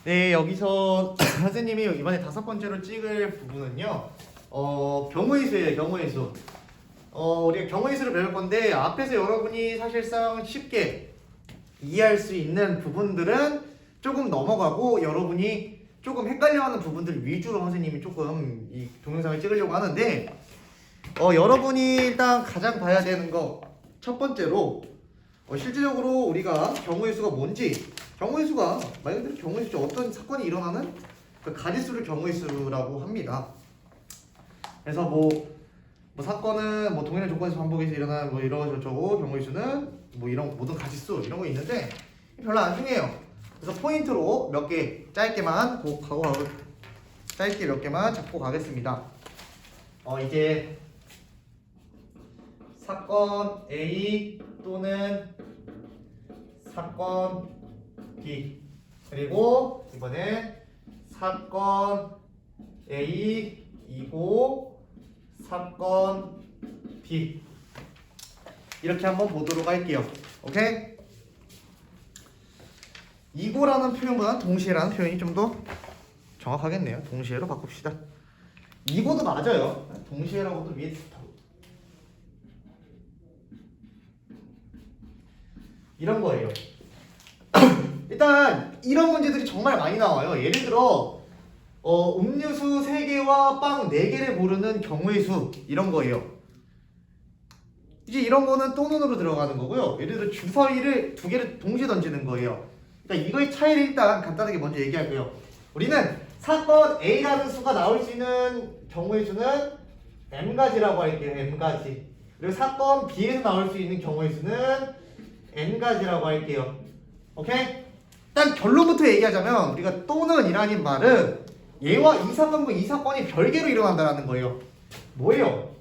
네, 여기서 선생님이 이번에 5번째로 찍을 부분은요, 경우의 수예요, 경우의 수. 우리가 경우의 수를 배울 건데, 앞에서 여러분이 사실상 쉽게 이해할 수 있는 부분들은 조금 넘어가고, 여러분이 조금 헷갈려하는 부분들 위주로 선생님이 조금 이 동영상을 찍으려고 하는데, 여러분이 일단 가장 봐야 되는 거, 첫 번째로, 실질적으로 우리가 경우의 수가 뭔지, 경우의 수가 말 그대로 경우의 수 어떤 사건이 일어나는 그 가짓수를 경우의 수라고 합니다. 그래서 뭐 사건은 뭐 동일한 조건에서 반복해서 일어나는 뭐 이러저쩌고 경우의 수는 뭐 이런 모든 가짓수 이런 거 있는데 별로 안 중요해요. 그래서 포인트로 몇 개 짧게만 짧게 몇 개만 잡고 가겠습니다. 이제 사건 A 또는 사건 B 그리고 이번엔 사건 A이고 사건 B 이렇게 한번 보도록 할게요. 오케이? 이고라는 표현보다는 동시에라는 표현이 좀 더 정확하겠네요. 동시에로 바꿉시다. 이고도 맞아요. 동시에라고도 위에 이런 거예요. 일단 이런 문제들이 정말 많이 나와요. 예를 들어 음료수 3개와 빵 4개를 고르는 경우의 수 이런 거예요. 이제 이런 거는 또는으로 들어가는 거고요. 예를 들어 주사위를 2개를 동시에 던지는 거예요. 그러니까 이거의 차이를 일단 간단하게 먼저 얘기할게요. 우리는 사건 A라는 수가 나올 수 있는 경우의 수는 M가지라고 할게요. M가지. 그리고 사건 B에서 나올 수 있는 경우의 수는 N가지라고 할게요. 오케이? 일단 결론부터 얘기하자면 우리가 또는 이라는 말은 얘와 이 사건과 이 사건이 별개로 일어난다는 거예요. 뭐예요?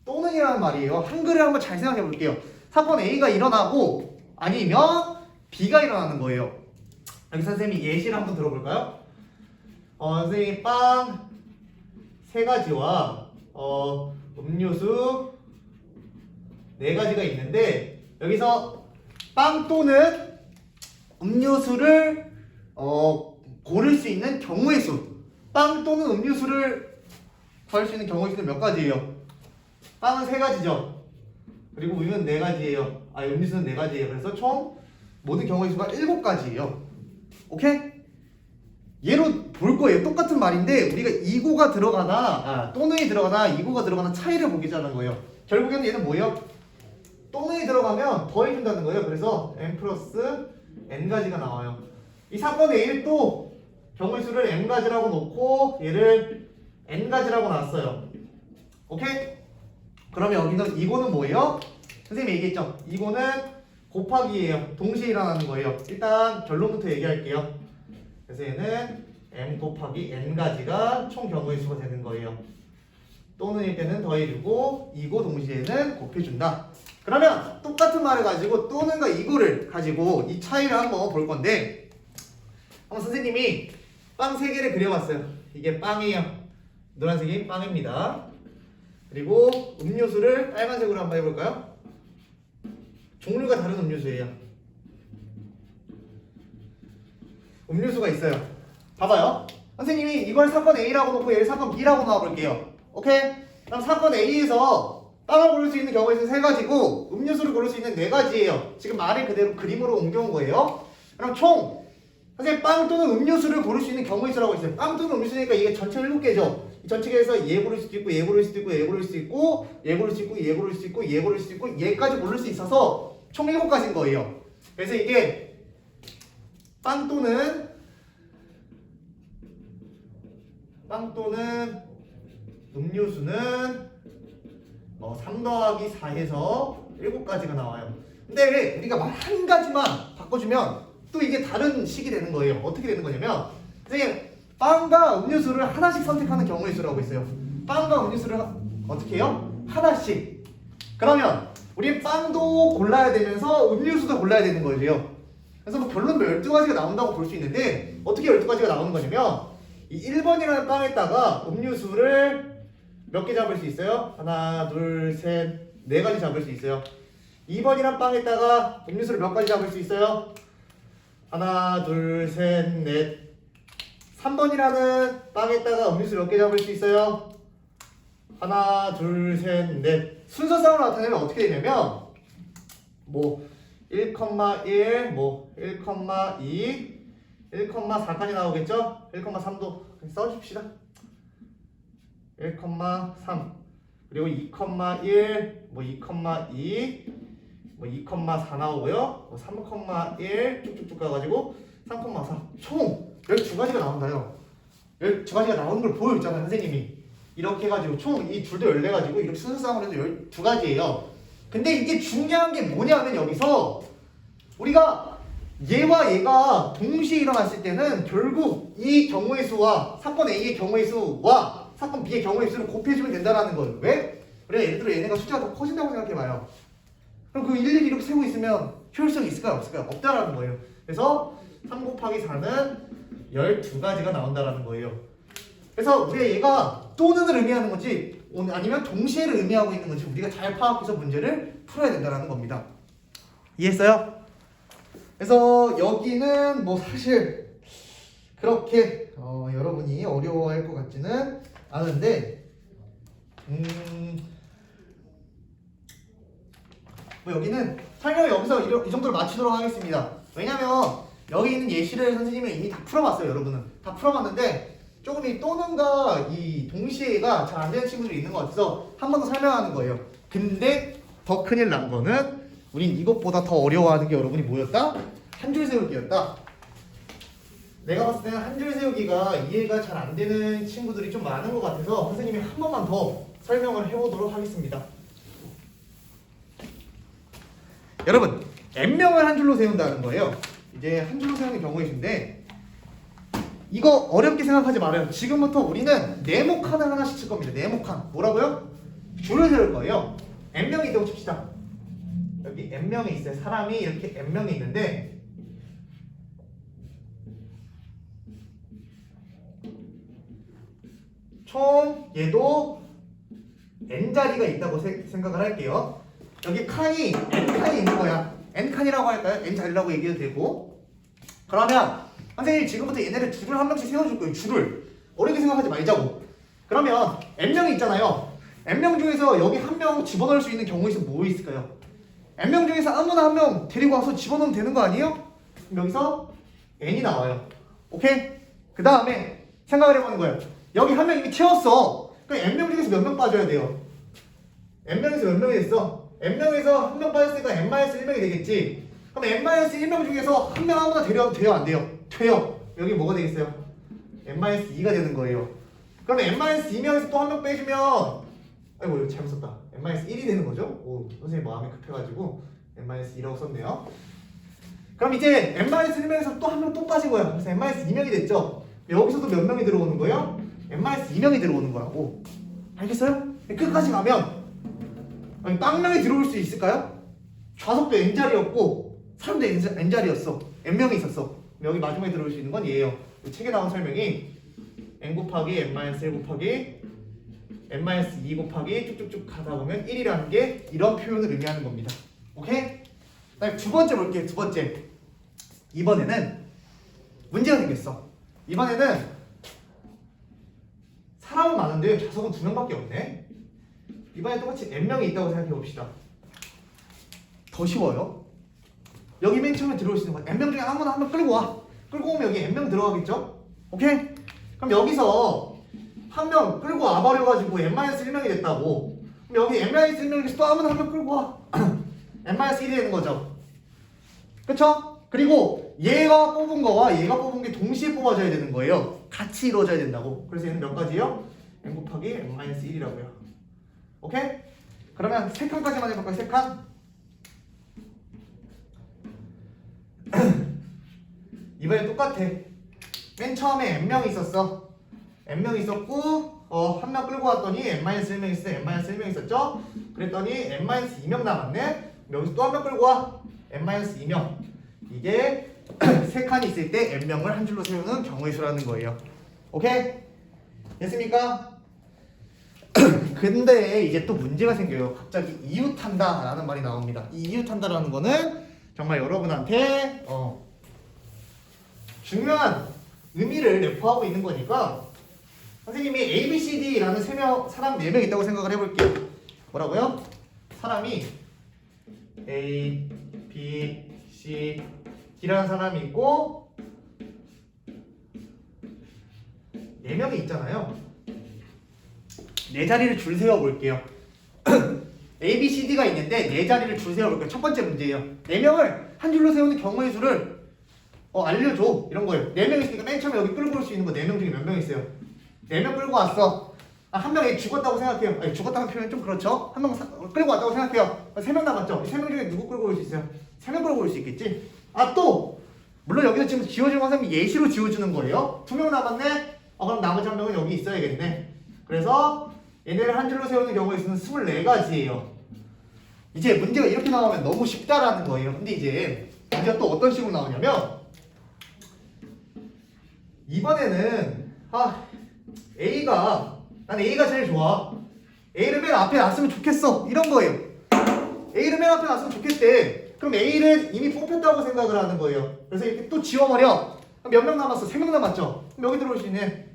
또는 이라는 말이에요. 한글을 한번 잘 생각해 볼게요. 사건 A가 일어나고 아니면 B가 일어나는 거예요. 여기 선생님이 예시를 한번 들어볼까요? 선생님이 빵 3가지와 음료수 4가지가 있는데 여기서 빵 또는 음료수를 고를 수 있는 경우의 수. 빵 또는 음료수를 구할 수 있는 경우의 수는 몇 가지예요? 빵은 3가지죠. 그리고 우유는 4가지예요. 음료수는 4가지예요. 그래서 총 모든 경우의 수가 7가지예요. 오케이? 얘로 볼 거예요. 똑같은 말인데 우리가 이고가 들어가나 또는이 들어가나 이고가 들어가나 차이를 보기자는 거예요. 결국에는 얘는 뭐예요? 또는이 들어가면 더해준다는 거예요. 그래서 n 플러스 n가지가 나와요. 이 사건 A를 또 경우의 수를 m가지라고 놓고 얘를 n가지라고 놨어요. 오케이? 그러면 여기는 이거는 뭐예요? 선생님이 얘기했죠? 이거는 곱하기예요. 동시에 일어나는 거예요. 일단 결론부터 얘기할게요. 그래서 얘는 m 곱하기 n가지가 총 경우의 수가 되는 거예요. 또는일 때는 더해주고 이고 동시에는 곱해준다. 그러면 똑같은 말을 가지고 또는과 이거를 가지고 이 차이를 한번 볼 건데 한번 선생님이 빵 3개를 그려봤어요. 이게 빵이에요. 노란색이 빵입니다. 그리고 음료수를 빨간색으로 한번 해볼까요? 종류가 다른 음료수예요. 음료수가 있어요. 봐봐요. 선생님이 이걸 사건 A라고 놓고 얘를 사건 B라고 놔볼게요. 오케이? 그럼 사건 A에서 빵을 고를 수 있는 경우의 수 3가지고 음료수를 고를 수 있는 4가지예요. 지금 말을 그대로 그림으로 옮겨온 거예요. 그럼 총 선생님 빵 또는 음료수를 고를 수 있는 경우의 수라고 있어요. 빵 또는 음료수니까 이게 전체 7개죠. 이 전체에서 얘 고를 수도 있고 얘 고를 수도 있고 얘 고를 수도 있고 얘 고를 수 있고 얘 고를 수 있고 얘 고를 수 있고 얘까지 고를 수 있어서 총 7가지인 거예요. 그래서 이게 빵 또는 음료수는 3 더하기 4 해서 7가지가 나와요. 근데 우리가 말 한 가지만 바꿔주면 또 이게 다른 식이 되는 거예요. 어떻게 되는 거냐면 선생님 빵과 음료수를 하나씩 선택하는 경우의 수라고 있어요. 빵과 음료수를 어떻게 해요? 하나씩. 그러면 우리 빵도 골라야 되면서 음료수도 골라야 되는 거예요. 그래서 뭐 결론 12가지가 나온다고 볼 수 있는데 어떻게 12가지가 나오는 거냐면 이 1번이라는 빵에다가 음료수를 몇 개 잡을 수 있어요? 하나, 둘, 셋, 4가지 잡을 수 있어요. 2번이란 빵에다가 음료수를 몇 가지 잡을 수 있어요? 하나, 둘, 셋, 넷, 3번이라는 빵에다가 음료수 몇 개 잡을 수 있어요? 하나, 둘, 셋, 넷. 순서상으로 나타내면 어떻게 되냐면 뭐 1,1, 뭐 1,2, 1,4까지 나오겠죠? 1,3도 써줍시다. 1,3 그리고 2,1, 뭐 2,2, 뭐 2,4 나오고요. 뭐 3,1 쭉쭉쭉 가가지고 3,4 총 12가지가 나온다요. 12가지가 나오는 걸 보여줬잖아요, 선생님이. 이렇게 해가지고 총 이 줄도 14가지고 이렇게 순서상으로 해서 12가지예요. 근데 이게 중요한 게 뭐냐면 여기서 우리가 얘와 얘가 동시에 일어났을 때는 결국 이 경우의 수와 사건 A의 경우의 수와 사건 B의 경우의 수를 곱해주면 된다는 거예요. 왜? 우리가 예를 들어 얘네가 숫자가 더 커진다고 생각해봐요. 그럼 그 일일이 이렇게 세고 있으면 효율성이 있을까요? 없을까요? 없다라는 거예요. 그래서 3 곱하기 4는 12가지가 나온다라는 거예요. 그래서 우리가 얘가 또는을 의미하는 건지 아니면 동시에를 의미하고 있는 건지 우리가 잘 파악해서 문제를 풀어야 된다는 겁니다. 이해했어요? 그래서 여기는 뭐 사실 그렇게 여러분이 어려워할 것 같지는 않은데 뭐 여기는 설명 여기서 이 정도로 마치도록 하겠습니다. 왜냐면 여기 있는 예시를 선생님이 이미 다 풀어봤어요. 여러분은 다 풀어봤는데 조금 이 또는가 이 동시에가 잘 안 되는 친구들이 있는 것 같아서 한 번 더 설명하는 거예요. 근데 더 큰일 난 거는 우린 이것보다 더 어려워하는 게 여러분이 뭐였다? 한 줄 세우기였다. 내가 봤을 때는 한 줄 세우기가 이해가 잘 안 되는 친구들이 좀 많은 것 같아서 선생님이 한 번만 더 설명을 해보도록 하겠습니다. 여러분, n명을 한 줄로 세운다는 거예요. 이제 한 줄로 세우는 경우이신데 이거 어렵게 생각하지 말아요. 지금부터 우리는 네모칸을 하나씩 칠 겁니다. 네모칸. 뭐라고요? 줄을 세울 거예요. n명이 있다고 칩시다. 여기 n명이 있어요. 사람이 이렇게 n명이 있는데 총 얘도 n자리가 있다고 생각을 할게요. 여기 칸이 n칸이 있는 거야. n칸이라고 할까요? n자리라고 얘기해도 되고. 그러면 선생님이 지금부터 얘네를 줄을 한 명씩 세워줄 거예요. 줄을. 어렵게 생각하지 말자고. 그러면 n명이 있잖아요. n명 중에서 여기 한 명 집어넣을 수 있는 경우에서 뭐 있을까요? n명 중에서 아무나 한 명 데리고 와서 집어넣으면 되는 거 아니에요? 그럼 여기서 n이 나와요. 오케이? 그 다음에 생각을 해보는 거예요. 여기 한 명 이미 채웠어. 그럼 n명 중에서 몇 명 빠져야 돼요? n명에서 몇 명이 됐어? n명에서 한 명 빠졌으니까 n-1명이 되겠지. 그럼 n-1명 중에서 한 명 아무나 데려와도 돼요? 안 돼요? 돼요. 여기 뭐가 되겠어요? n-2가 되는 거예요. 그러면 n-2명에서 또 한 명 빼주면 아이고 이거 잘못 썼다. n-1이 되는 거죠? 오, 선생님 마음이 급해가지고 n-2라고 썼네요. 그럼 이제 n-1명에서 또 한 명 또 빠진 거야. 그래서 n-2명이 됐죠? 여기서도 몇 명이 들어오는 거예요? n-2명이 들어오는 거야. 오, 알겠어요? 끝까지 가면 아니, 빵명이 들어올 수 있을까요? 좌석도 n자리였고 사람도 n자리였어. n명이 있었어. 여기 마지막에 들어올 수 있는 건 얘예요. 책에 나온 설명이 n 곱하기 n-1 곱하기 n-2 곱하기 쭉쭉쭉 가다 보면 1이라는 게 이런 표현을 의미하는 겁니다. 오케이? 그다음에 두 번째 볼게요. 두 번째. 이번에는 문제가 생겼어. 이번에는 사람은 많은데 좌석은 2명밖에 없네. 이번에 똑같이 n명이 있다고 생각해 봅시다. 더 쉬워요. 여기 맨 처음에 들어올 수 있는 건 n명 중에 아무나 한 명 끌고 와. 끌고 오면 여기 n명 들어가겠죠? 오케이? 그럼 여기서 한 명 끌고 와버려가지고 n-1명이 됐다고. 그럼 여기 n-1명 중에서 또 아무나 한 명 끌고 와. n-1이 되는 거죠. 그쵸? 그리고 얘가 뽑은 거와 얘가 뽑은 게 동시에 뽑아져야 되는 거예요. 같이 이루어져야 된다고. 그래서 얘는 몇 가지요? n 곱하기 n-1이라고요. 오케이? 그러면 3칸까지만 해볼까요? 3칸? 이번엔 똑같아. 맨 처음에 n명이 있었어. n명이 있었고 한 명 끌고 왔더니 n-1명 있어. n-1명 있었죠? 그랬더니 n-2명 남았네. 여기서 또 한 명 끌고 와. n-2명. 이게 3칸이 있을 때 n명을 한 줄로 세우는 경우의 수라는 거예요. 오케이? 됐습니까? 근데 이제 또 문제가 생겨요. 갑자기 이웃한다 라는 말이 나옵니다. 이 이웃한다라는 거는 정말 여러분한테 중요한 의미를 내포하고 있는 거니까 선생님이 A, B, C, D라는 사람 4명 있다고 생각을 해볼게요. 뭐라고요? 사람이 A, B, C, D라는 사람이 있고 4명이 있잖아요. 네 자리를 줄 세워 볼게요. A, B, C, D가 있는데 네 자리를 줄 세워 볼게요. 첫 번째 문제예요. 4명을 한 줄로 세우는 경우의 수를 알려줘. 이런 거예요. 4명 있으니까 맨 처음에 여기 끌고 올 수 있는 거 4명 중에 몇 명 있어요? 4명 끌고 왔어. 한 명이 죽었다고 생각해요. 아니, 죽었다는 표현은 좀 그렇죠. 한 명 끌고 왔다고 생각해요. 3명 남았죠. 3명 중에 누구 끌고 올 수 있어요? 3명 끌고 올 수 있겠지? 또 물론 여기서 지금 지워주는 건 선생님이 예시로 지워주는 거예요. 2명 남았네? 그럼 나머지 1명은 여기 있어야겠네. 그래서 얘네를 한 줄로 세우는 경우의 수는 24가지예요. 이제 문제가 이렇게 나오면 너무 쉽다라는 거예요. 근데 이제 문제가 또 어떤 식으로 나오냐면 이번에는 난 A가 제일 좋아. A를 맨 앞에 놨으면 좋겠어. 이런 거예요. A를 맨 앞에 놨으면 좋겠대. 그럼 A를 이미 뽑혔다고 생각을 하는 거예요. 그래서 이렇게 또 지워버려. 그럼 몇 명 남았어? 3명 남았죠? 그럼 여기 들어올 수 있네.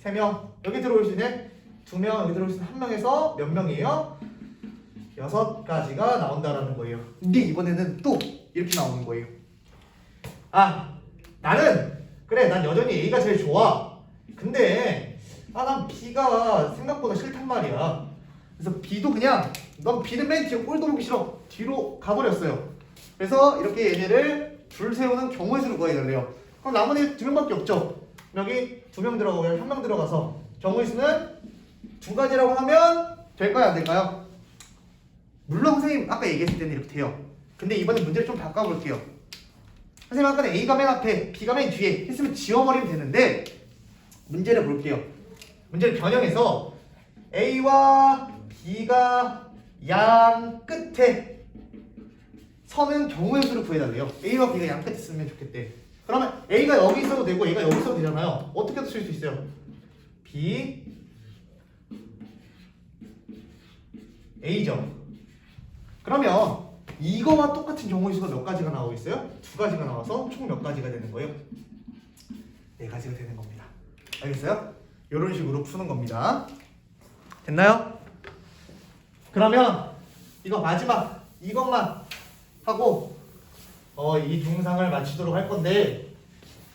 3명. 여기 들어올 수 있네. 2명. 여기 들어올 수 있는 1명에서 몇 명이에요? 6가지가 나온다라는 거예요. 근데 이번에는 또 이렇게 나오는 거예요. 난 여전히 A가 제일 좋아. 근데 난 B가 생각보다 싫단 말이야. 그래서 B도 넌 B는 맨 뒤로 꼴도 보기 싫어. 뒤로 가버렸어요. 그래서 이렇게 얘네를 줄 세우는 경우의 수를 구해달래요. 그럼 나머지 2명밖에 없죠. 여기 2명 들어가고 여기 1명 들어가서 경우의 수는 2가지라고 하면 될까요? 안 될까요? 물론 선생님 아까 얘기했을 때는 이렇게 돼요. 근데 이번에 문제를 좀 바꿔볼게요. 선생님 아까는 A가 맨 앞에 B가 맨 뒤에 했으면 지워버리면 되는데 문제를 볼게요. 문제를 변형해서 A와 B가 양 끝에 서는 경우의 수를 구해달래요. A와 B가 양 끝에 쓰면 좋겠대. 그러면 A가 여기 있어도 되고 A가 여기 있어도 되잖아요. 어떻게 쓸 수 있어요? B A죠. 그러면 이거와 똑같은 경우의 수가 몇 가지가 나오고 있어요? 2가지가 나와서 총 몇 가지가 되는 거예요? 4가지가 되는 겁니다. 알겠어요? 이런 식으로 푸는 겁니다. 됐나요? 그러면 이거 마지막 이것만 하고 이 동상을 마치도록 할 건데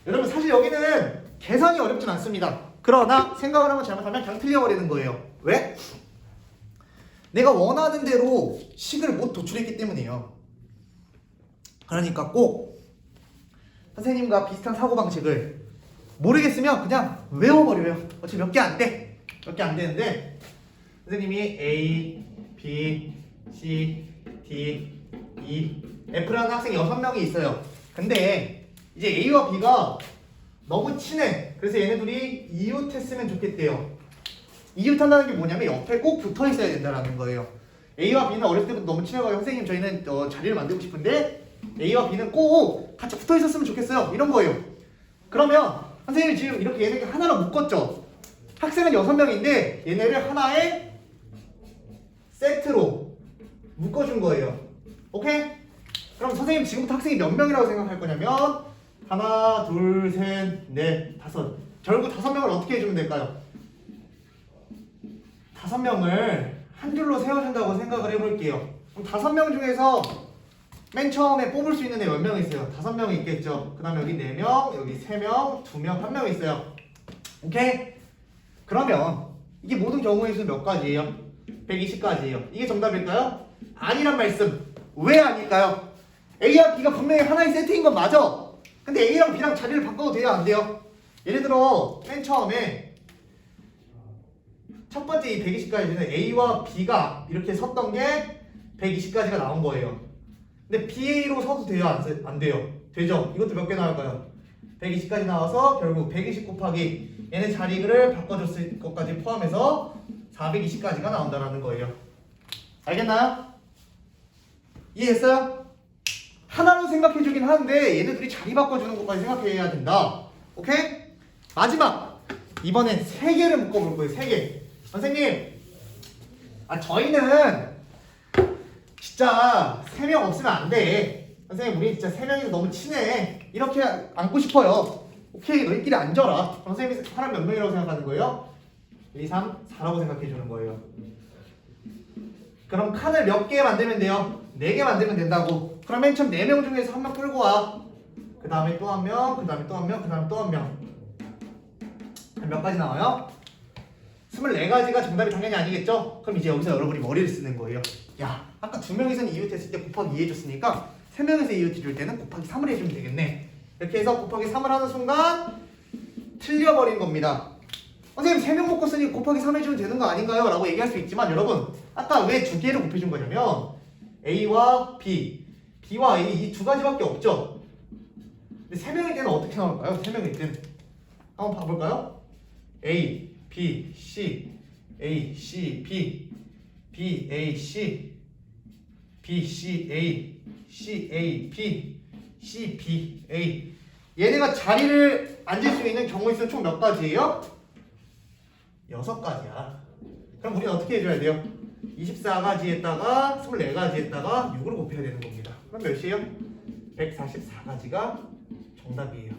여러분 사실 여기는 계산이 어렵진 않습니다. 그러나 생각을 한번 잘못하면 그냥 틀려버리는 거예요. 왜? 내가 원하는 대로 식을 못 도출했기 때문이에요. 그러니까 꼭 선생님과 비슷한 사고방식을 모르겠으면 그냥 외워버려요. 어차피 몇 개 안 돼. 몇 개 안 되는데 선생님이 A, B, C, D, E, F라는 학생이 6명이 있어요. 근데 이제 A와 B가 너무 친해. 그래서 얘네들이 이웃했으면 좋겠대요. 이웃한다는 게 뭐냐면 옆에 꼭 붙어 있어야 된다는 거예요. A와 B는 어렸을 때부터 너무 친해가지고 선생님 저희는 자리를 만들고 싶은데 A와 B는 꼭 같이 붙어 있었으면 좋겠어요. 이런 거예요. 그러면 선생님이 지금 이렇게 얘네를 하나로 묶었죠. 학생은 6명인데 얘네를 하나의 세트로 묶어준 거예요. 오케이? 그럼 선생님 지금부터 학생이 몇 명이라고 생각할 거냐면 하나, 둘, 셋, 넷, 다섯. 결국 5명을 어떻게 해주면 될까요? 5명을 한 줄로 세워준다고 생각을 해볼게요. 그럼 5명 중에서 맨 처음에 뽑을 수 있는 애 몇 명 있어요? 5명이 있겠죠. 그 다음에 여기 4명, 여기 3명, 2명, 1명 있어요. 오케이? 그러면 이게 모든 경우의 수 몇 가지예요? 120가지예요. 이게 정답일까요? 아니란 말씀. 왜 아닐까요? A와 B가 분명히 하나의 세트인 건 맞아. 근데 A랑 B랑 자리를 바꿔도 돼요? 안 돼요? 예를 들어 맨 처음에 첫 번째 이 120가지는 A와 B가 이렇게 섰던 게 120가지가 나온 거예요. 근데 BA로 서도 돼요? 안 돼요? 되죠? 이것도 몇 개 나올까요? 120까지 나와서 결국 120 곱하기 얘네 자리를 바꿔줬을 것까지 포함해서 420까지가 나온다는 거예요. 알겠나요? 이해했어요? 하나로 생각해주긴 하는데 얘네들이 자리 바꿔주는 것까지 생각해야 된다. 오케이? 마지막! 이번엔 3개를 묶어볼 거예요. 3개. 선생님, 저희는 진짜 3명 없으면 안 돼. 선생님, 우리 진짜 3명이서 너무 친해. 이렇게 안고 싶어요. 오케이, 너희끼리 앉아라. 그럼 선생님이 사람 몇 명이라고 생각하는 거예요? 1, 2, 3, 4라고 생각해 주는 거예요. 그럼 칸을 몇 개 만들면 돼요? 4개 만들면 된다고. 그럼 맨 처음 4명 중에서 한 명 끌고 와. 그 다음에 또 한 명, 그 다음에 또 한 명, 그 다음에 또 한 명. 몇 가지 나와요? 24가지가 정답이 당연히 아니겠죠? 그럼 이제 여기서 여러분이 머리를 쓰는 거예요. 야, 아까 2명이서는 이웃했을 때 곱하기 2 해줬으니까 3명이서 이웃해줄 때는 곱하기 3을 해주면 되겠네. 이렇게 해서 곱하기 3을 하는 순간 틀려버린 겁니다. 선생님 3명 먹고 쓰니 곱하기 3 해주면 되는 거 아닌가요? 라고 얘기할 수 있지만 여러분 아까 왜 2개를 곱해준 거냐면 A와 B, B와 A 이 2가지밖에 없죠? 근데 3명일 때는 어떻게 나올까요? 3명일 때는 한번 봐볼까요? A, B, C, A, C, B, B, A, C, B, C, A, C, A, B, C, B, A. 얘네가 자리를 앉을 수 있는 경우의 수는 총 몇 가지예요? 6가지야. 그럼 우리는 어떻게 해줘야 돼요? 24가지에다가 24가지에다가 6으로 곱해야 되는 겁니다. 그럼 몇이에요? 144가지가 정답이에요.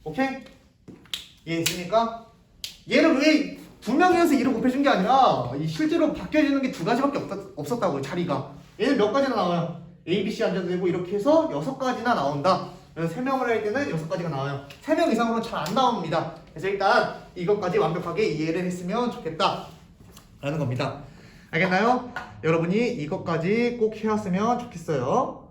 오케이? 이해했습니까? 얘를 왜 2명이어서 2로 곱해준 게 아니라 실제로 바뀌어지는 게 2가지밖에 없었다고요. 자리가. 얘는 몇 가지나 나와요? A, B, C 앉아도 되고 이렇게 해서 6가지나 나온다. 그래서 3명을 할 때는 6가지가 나와요. 3명 이상으로는 잘 안 나옵니다. 그래서 일단 이것까지 완벽하게 이해를 했으면 좋겠다 라는 겁니다. 알겠나요? 여러분이 이것까지 꼭 해왔으면 좋겠어요.